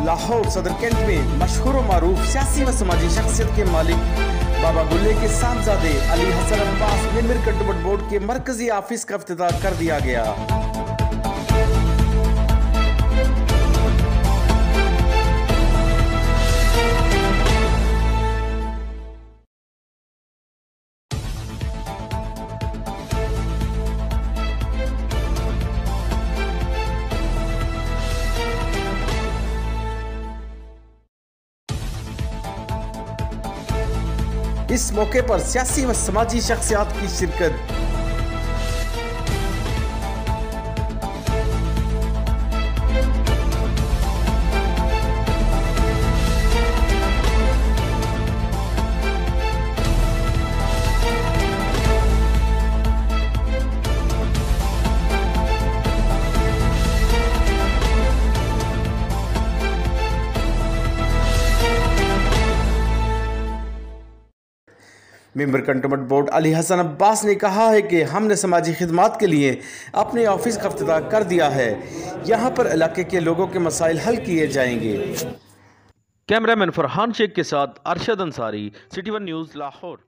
लाहौर सदर कैंट में मशहूर मारूफ सियासी व समाजी शख्सियत के मालिक बाबा गुल्ले के साहबजादे Ali Hasan Abbas member cantonment board के मरकजी ऑफिस का इफ्तिताह कर दिया गया। इस मौके पर सियासी व समाजी शख्सियात की शिरकत। Member cantonment board Ali Hasan Abbas ने कहा है कि हमने समाजी खिदमात के लिए अपने ऑफिस का इफ्तिताह कर दिया है। यहाँ पर इलाके के लोगों के मसाइल हल किए जाएंगे। कैमरामैन फरहान शेख के साथ Arshad Ansari, city one news, Lahore.